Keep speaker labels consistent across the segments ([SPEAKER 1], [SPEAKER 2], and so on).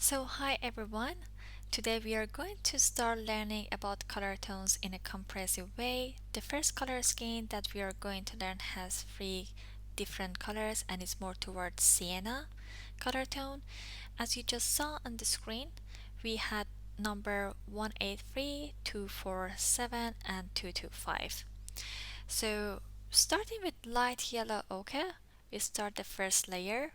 [SPEAKER 1] Hi everyone. Today we are going to start learning about color tones in a comprehensive way. The first color scheme that we are going to learn has three different colors and is more towards sienna color tone. As you just saw on the screen, we had number 183, 247, and 225. So starting with light yellow ochre, we start the first layer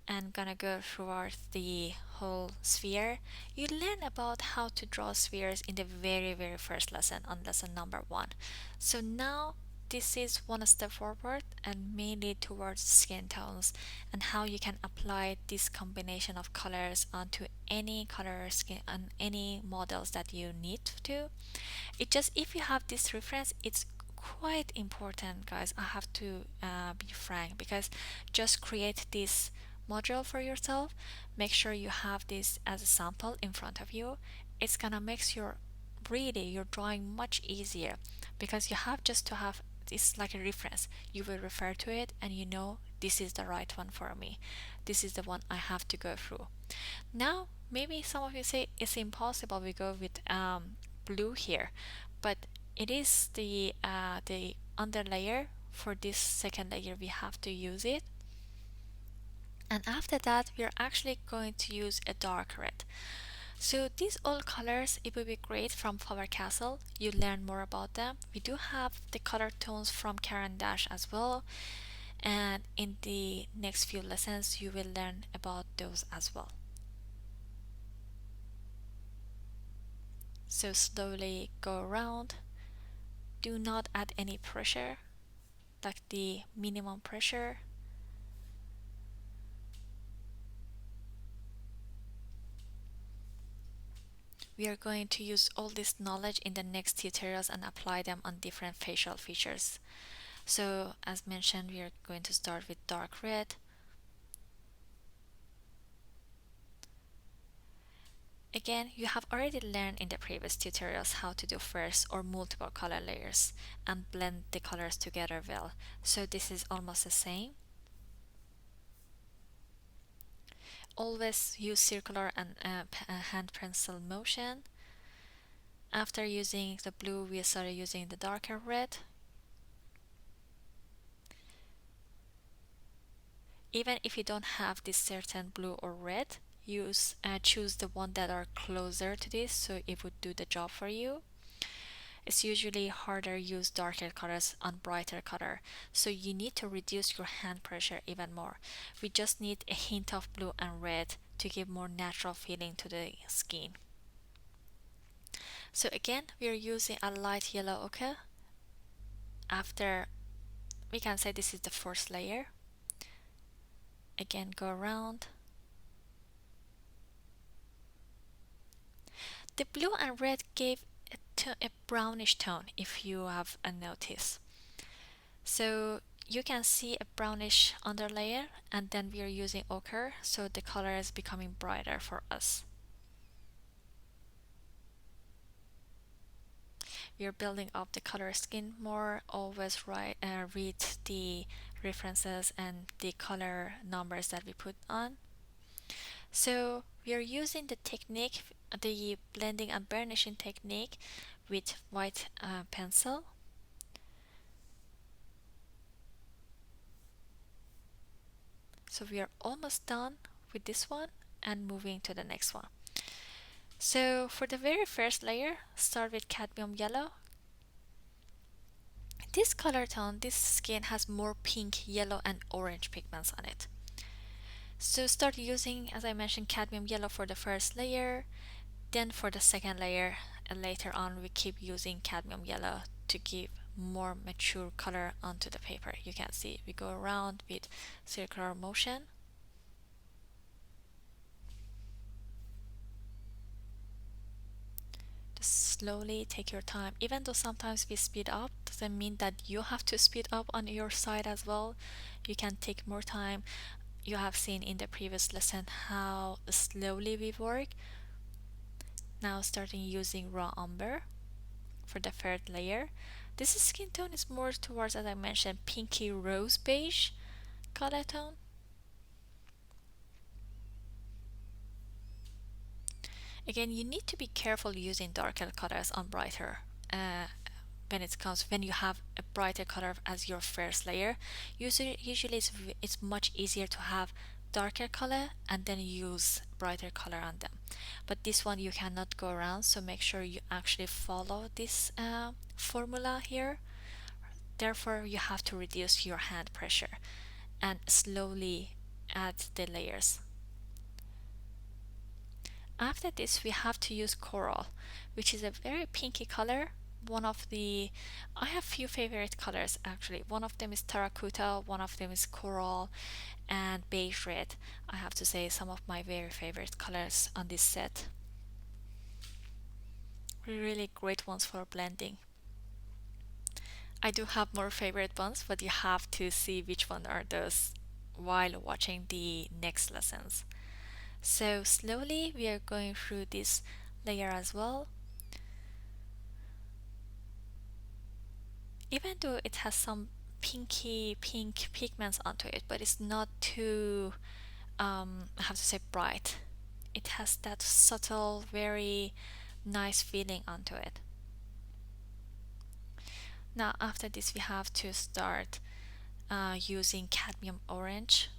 [SPEAKER 1] and gonna go throughout the whole sphere. You learn about how to draw spheres in the very first lesson on lesson number 1. So now this is one step forward and mainly towards skin tones and how you can apply this combination of colors onto any color skin on any models that you need to. It just if you have this reference, it's quite important, guys. I have to be frank because just create this module for yourself. Make sure you have this as a sample in front of you. It's gonna make your drawing much easier because you have just to have this like a reference. You will refer to it and you know this is the right one for me. This is the one I have to go through. Now, maybe some of you say it's impossible we go with blue here, but it is the under layer for this second layer we have to use it. And after that, we are actually going to use a dark red. So these all colors, it will be great from Faber Castell. You learn more about them. We do have the color tones from Caran d'Ache as well. And in the next few lessons, you will learn about those as well. So slowly go around. Do not add any pressure, like the minimum pressure. We are going to use all this knowledge in the next tutorials and apply them on different facial features. So as mentioned, we are going to start with dark red. Again, you have already learned in the previous tutorials how to do first or multiple color layers and blend the colors together well. So this is almost the same. Always use circular and hand pencil motion. After using the blue, we started using the darker red. Even if you don't have this certain blue or red, choose the one that are closer to this so it would do the job for you. It's usually harder use darker colors on brighter color, so you need to reduce your hand pressure even more. We just need a hint of blue and red to give more natural feeling to the skin. So again, we are using a light yellow ochre. After, we can say this is the first layer. Again, go around. The blue and red gave a brownish tone if you have a notice. So you can see a brownish underlayer and then we are using ochre so the color is becoming brighter for us. We are building up the color scheme more, always read the references and the color numbers that we put on. So we are using the technique, the blending and burnishing technique with white pencil. So we are almost done with this one and moving to the next one. So for the very first layer, start with cadmium yellow. This color tone, this skin has more pink, yellow and orange pigments on it. So start using, as I mentioned, cadmium yellow for the first layer. Then for the second layer, and later on we keep using cadmium yellow to give more mature color onto the paper. You can see we go around with circular motion. Just slowly take your time. Even though sometimes we speed up, doesn't mean that you have to speed up on your side as well. You can take more time. You have seen in the previous lesson how slowly we work. Now starting using raw umber for the third layer. This skin tone is more towards, as I mentioned, pinky rose beige color tone. Again, you need to be careful using darker colors on brighter uh, when you have a brighter color as your first layer. Usually it's much easier to have darker color and then use brighter color on them. But this one you cannot go around, so make sure you actually follow this formula here. Therefore, you have to reduce your hand pressure and slowly add the layers. After this, we have to use coral, which is a very pinky color. I have few favorite colors actually. One of them is terracotta, one of them is coral, and beige red. I have to say some of my very favorite colors on this set. Really great ones for blending. I do have more favorite ones, but you have to see which one are those while watching the next lessons. So slowly we are going through this layer as well. Even though it has some pinky pink pigments onto it, but it's not too, I have to say, bright. It has that subtle, very nice feeling onto it. Now after this we have to start using cadmium orange,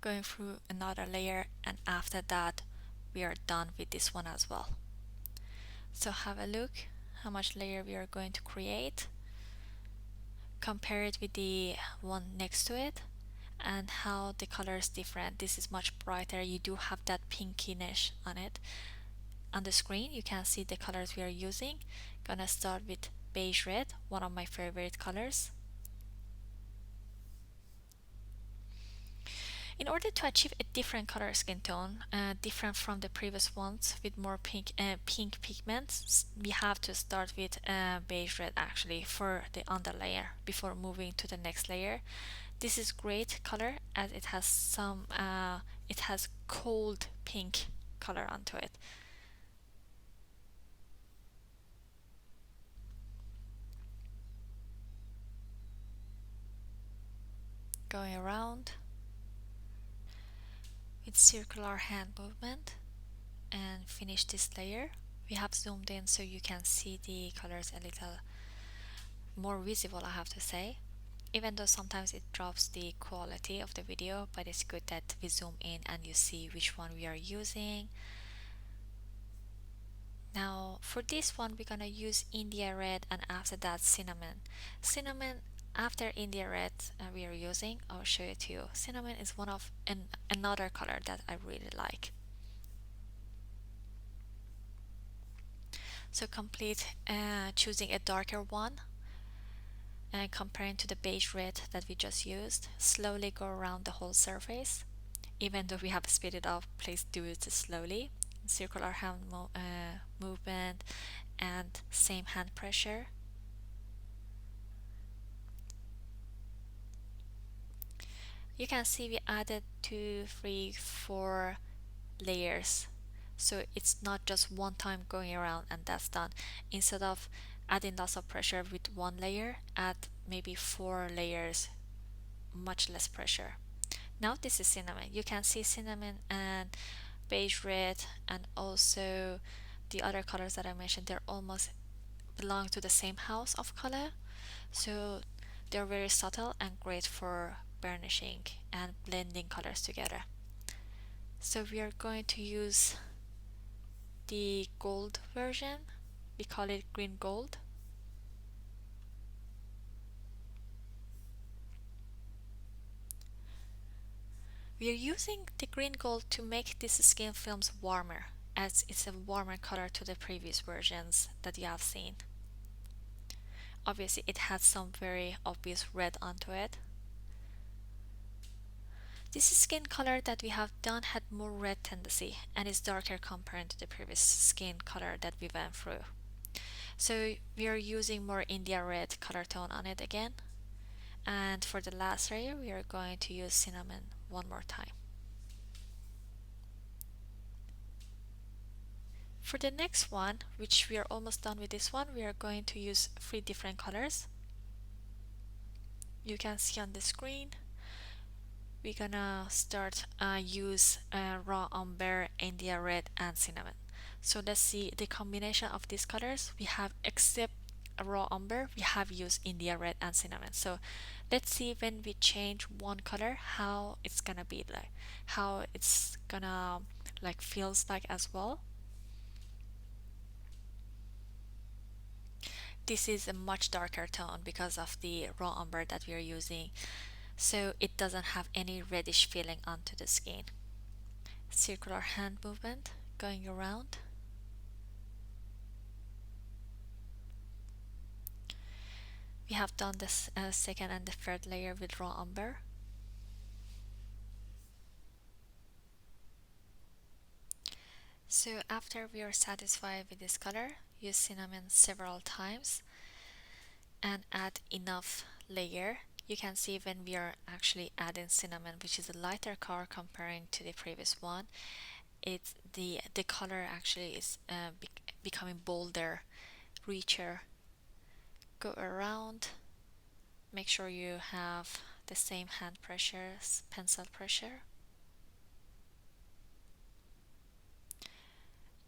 [SPEAKER 1] going through another layer, and after that we are done with this one as well. So have a look how much layer we are going to create, compare it with the one next to it, and how the color is different. This is much brighter. You do have that pinkiness on it. On the screen you can see the colors we are using. Gonna start with beige red, one of my favorite colors. In order to achieve a different color skin tone, different from the previous ones with more pink pigments, we have to start with beige red actually for the underlayer before moving to the next layer. This is great color as it has it has cold pink color onto it. Going around with circular hand movement and finish this layer. We have zoomed in so you can see the colors a little more visible, I have to say, even though sometimes it drops the quality of the video, but it's good that we zoom in and you see which one we are using. Now for this one we're gonna use India red and after that cinnamon. After India red we are using, I'll show it to you. Cinnamon is one of another color that I really like. So complete choosing a darker one and comparing to the beige red that we just used. Slowly go around the whole surface. Even though we have speed it up, please do it slowly. Circular hand movement and same hand pressure. You can see we added 2, 3, 4 layers, so it's not just one time going around and that's done. Instead of adding lots of pressure with one layer, add maybe 4 layers, much less pressure. Now this is cinnamon. You can see cinnamon and beige red and also the other colors that I mentioned, they're almost belong to the same house of color, so they're very subtle and great for burnishing and blending colors together. So we are going to use the gold version. We call it green gold. We are using the green gold to make these skin films warmer, as it's a warmer color to the previous versions that you have seen. Obviously it has some very obvious red onto it. This skin color that we have done had more red tendency and is darker compared to the previous skin color that we went through. So we are using more India red color tone on it again. And for the last layer we are going to use cinnamon one more time. For the next one, which we are almost done with this one, we are going to use 3 different colors. You can see on the screen. we're gonna start use raw umber, India red, and cinnamon. So let's see the combination of these colors we have, except raw umber we have used India red and cinnamon. So let's see when we change one color how it's gonna be like, how it's gonna like feels like as well. This is a much darker tone because of the raw umber that we are using, so it doesn't have any reddish feeling onto the skin. Circular hand movement going around. We have done this second and the third layer with raw umber. So after we are satisfied with this color, use cinnamon several times and add enough layer. You can see when we are actually adding cinnamon, which is a lighter color comparing to the previous one, it's the color actually is becoming bolder, richer. Go around, make sure you have the same hand pressure, pencil pressure.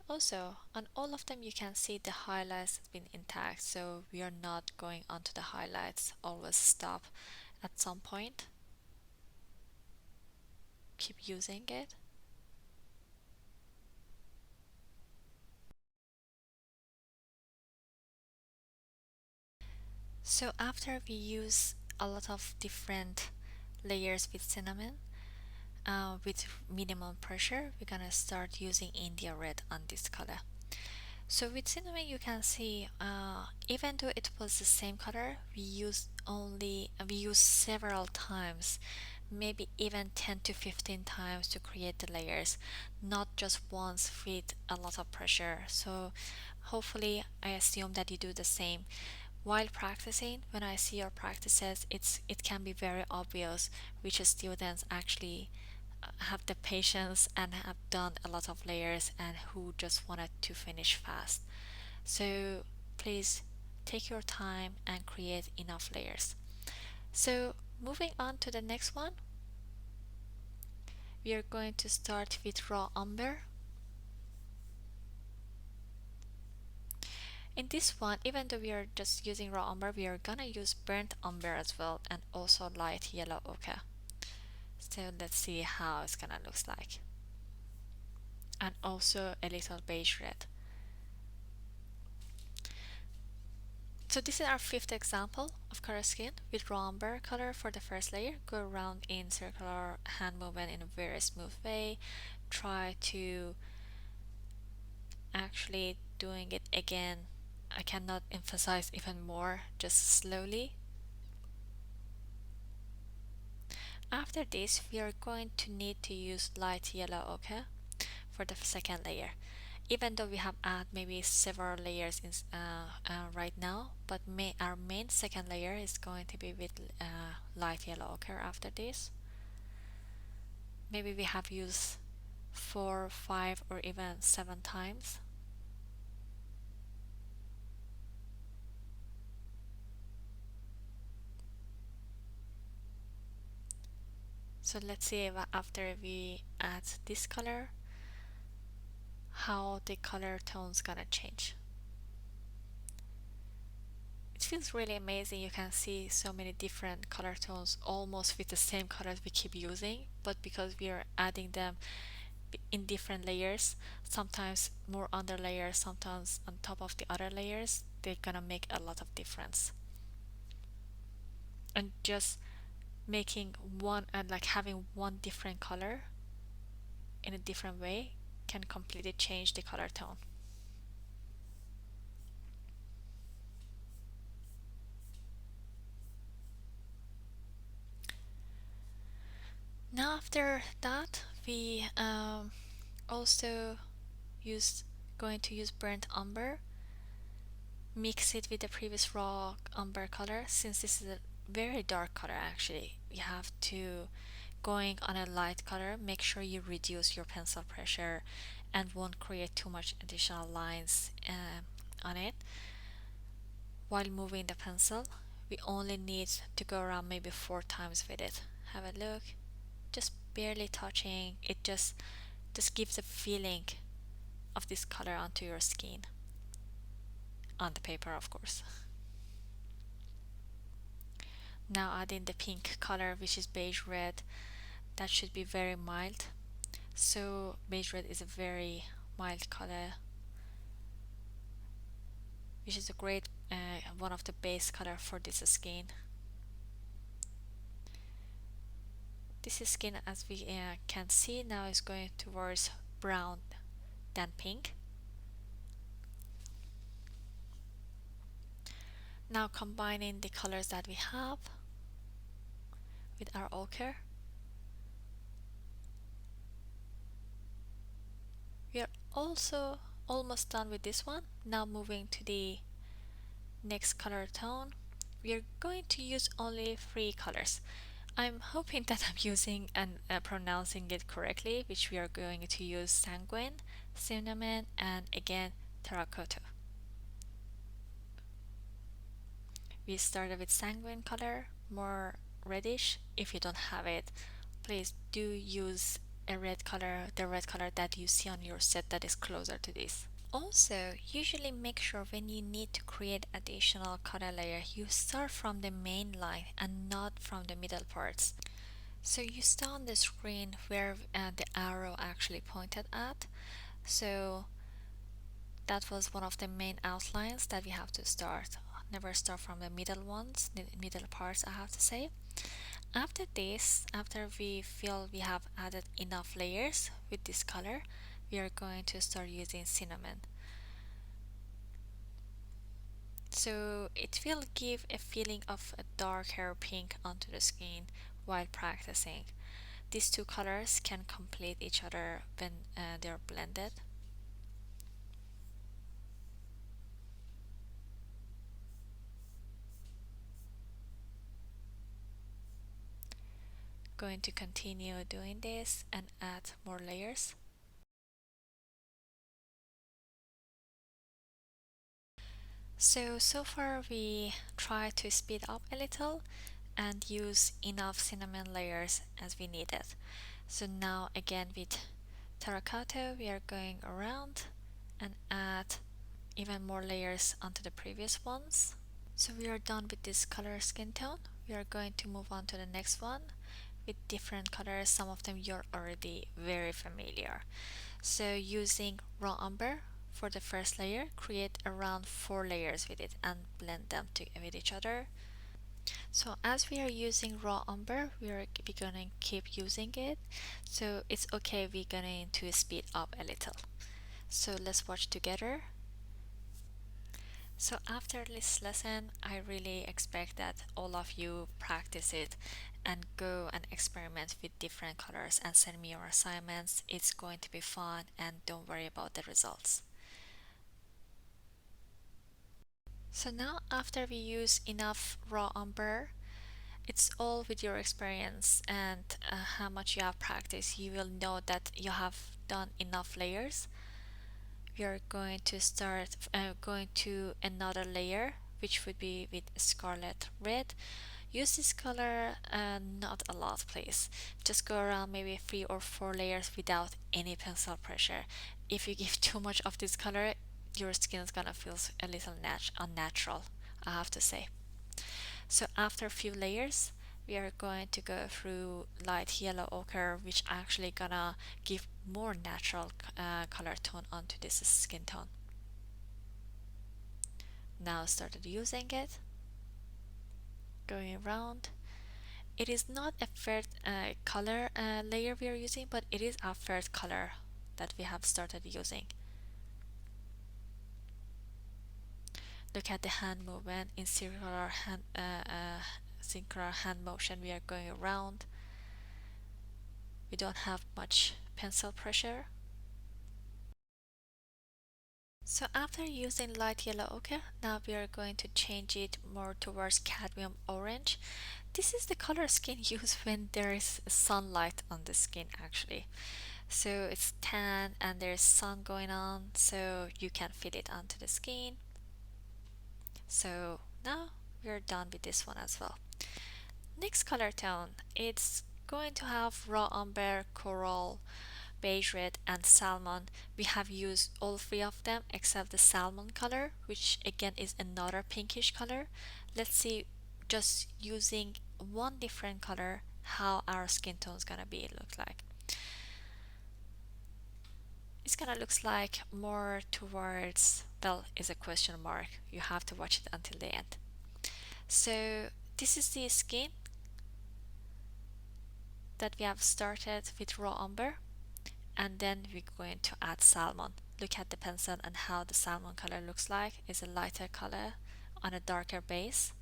[SPEAKER 1] Also, on all of them you can see the highlights has been intact, so we are not going onto the highlights. Always stop at some point. Keep using it. So after we use a lot of different layers with cinnamon, with minimum pressure, we're gonna start using India red on this color. So with cinnamon you can see, even though it was the same color, we used several times, maybe even 10 to 15 times to create the layers, not just once with a lot of pressure. So hopefully I assume that you do the same. While practicing, when I see your practices, it can be very obvious which students actually have the patience and have done a lot of layers and who just wanted to finish fast. So please take your time and create enough layers. So moving on to the next one, we are going to start with raw umber. In this one, even though we are just using raw umber, we are gonna use burnt umber as well and also light yellow ochre. So let's see how it's gonna look like. And also a little beige red. So this is our fifth example of color scheme with raw umber color for the first layer. Go around in circular hand movement in a very smooth way. Try to actually doing it again. I cannot emphasize even more, just slowly. After this, we are going to need to use light yellow ochre for the second layer. Even though we have add maybe several layers in, right now, but our main second layer is going to be with light yellow ochre after this. Maybe we have used 4, 5 or even 7 times. So let's see if after we add this color, how the color tone's gonna change. It feels really amazing. You can see so many different color tones almost with the same colors we keep using, but because we are adding them in different layers, sometimes more under layers, sometimes on top of the other layers, they're gonna make a lot of difference. And just making one and like having one different color in a different way can completely change the color tone. Now after that, we also use going to use burnt umber. Mix it with the previous raw umber color. Since this is a very dark color, actually, you have to going on a light color. Make sure you reduce your pencil pressure and won't create too much additional lines on it. While moving the pencil, we only need to go around maybe 4 times with it. Have a look. just barely touching it, just gives a feeling of this color onto your skin, on the paper of course. Now adding the pink color, which is beige red. That should be very mild. So beige red is a very mild color, which is a great one of the base color for this skin. This skin, as we can see now, is going towards brown than pink. Now combining the colors that we have with our ochre, we are also almost done with this one. Now moving to the next color tone, we are going to use only three colors. I'm hoping that I'm using and pronouncing it correctly, which we are going to use sanguine, cinnamon, and again terracotta. We started with sanguine color, more reddish. If you don't have it, please do use a red color, the red color that you see on your set that is closer to this. Also, usually make sure when you need to create additional color layer, you start from the main line and not from the middle parts. So you saw on the screen where the arrow actually pointed at. So that was one of the main outlines that we have to start. Never start from the middle ones, the middle parts, I have to say. After this, after we feel we have added enough layers with this color, we are going to start using cinnamon. So it will give a feeling of a darker pink onto the skin while practicing. These two colors can complete each other when they're blended. Going to continue doing this and add more layers. So far we try to speed up a little and use enough cinnamon layers as we needed. So now again with terracotta we are going around and add even more layers onto the previous ones. So we are done with this color skin tone. We are going to move on to the next one with different colors. Some of them you're already very familiar. So using raw umber for the first layer, create around 4 layers with it and blend them with each other. So as we are using raw umber, we're gonna keep using it. So it's okay, we're going to speed up a little. So let's watch together. So after this lesson, I really expect that all of you practice it and go and experiment with different colors and send me your assignments. It's going to be fun and don't worry about the results. So now after we use enough raw umber, it's all with your experience and how much you have practiced. You will know that you have done enough layers. We are going to start going to another layer, which would be with scarlet red. Use this color not a lot, please. Just go around maybe 3 or 4 layers without any pencil pressure. If you give too much of this color, your skin is gonna feel a little unnatural, I have to say. So after a few layers, we are going to go through light yellow ochre, which actually gonna give more natural color tone onto this skin tone. Now started using it, going around. It is not a first color layer we are using, but it is our first color that we have started using. Look at the hand movement in circular hand motion. We are going around. We don't have much pencil pressure. So after using light yellow ochre, now we are going to change it more towards cadmium orange. This is the color skin used when there is sunlight on the skin actually. So it's tan and there's sun going on, so you can fit it onto the skin. So now we're done with this one as well. Next color tone, it's going to have raw umber, coral, beige red, and salmon. We have used all three of them except the salmon color, which again is another pinkish color. Let's see, just using one different color, how our skin tone is gonna be look like. It's gonna looks like more towards, well, is a question mark. You have to watch it until the end. So this is the skin that we have started with raw umber, and then we're going to add salmon. Look at the pencil and how the salmon color looks like. It's a lighter color on a darker base.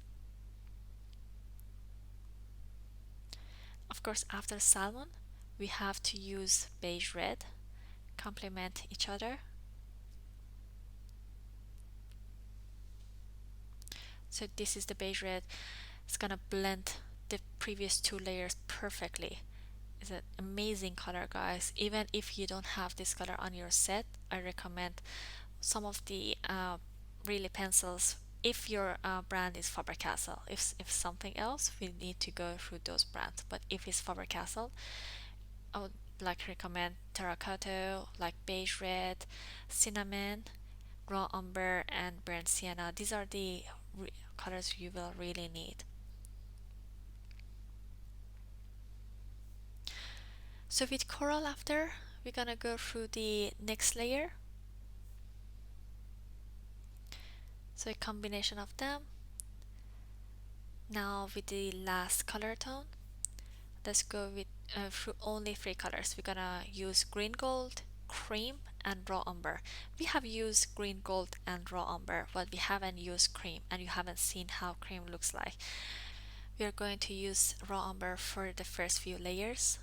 [SPEAKER 1] Of course, after salmon, we have to use beige red, complement each other. So this is the beige red. It's gonna blend the previous two layers perfectly. It's an amazing color, guys. Even if you don't have this color on your set, I recommend some of the really pencils. If your brand is Faber Castell, if something else, we need to go through those brands. But if it's Faber Castell, I would like recommend terracotta, like beige red, cinnamon, raw umber, and burnt sienna. These are the colors you will really need. So with coral after, we're gonna go through the next layer. So a combination of them. Now with the last color tone, let's go with through only three colors. We're gonna use green gold, cream, and raw umber. We have used green gold and raw umber, but we haven't used cream, and you haven't seen how cream looks like. We are going to use raw umber for the first few layers.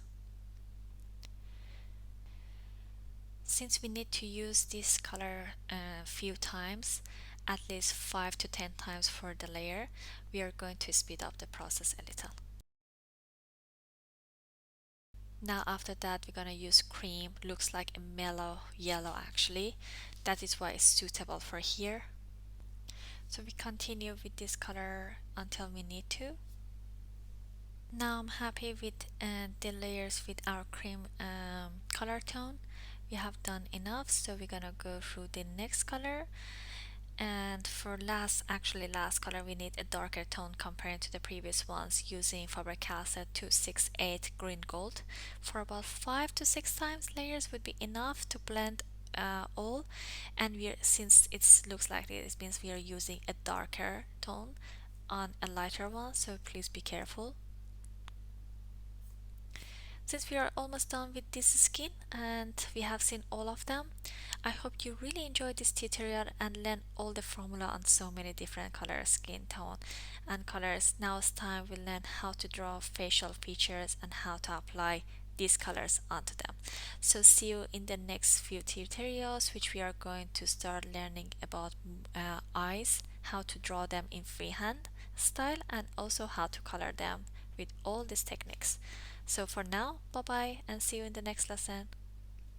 [SPEAKER 1] Since we need to use this color a few times, at least 5 to 10 times for the layer, we are going to speed up the process a little. Now after that, we're gonna use cream. Looks like a mellow yellow actually. That is why it's suitable for here. So we continue with this color until we need to. Now I'm happy with the layers with our cream color tone. We have done enough, so we're gonna go through the next color. And for last color, we need a darker tone compared to the previous ones, using Faber-Castell 268 green gold. For about 5 to 6 times layers would be enough to blend all. And since it looks like this, it means we are using a darker tone on a lighter one, so please be careful. Since we are almost done with this skin and we have seen all of them, I hope you really enjoyed this tutorial and learn all the formula on so many different colors, skin tone and colors. Now it's time we learn how to draw facial features and how to apply these colors onto them. So see you in the next few tutorials, which we are going to start learning about eyes, how to draw them in freehand style, and also how to color them with all these techniques. So for now, bye bye and see you in the next lesson.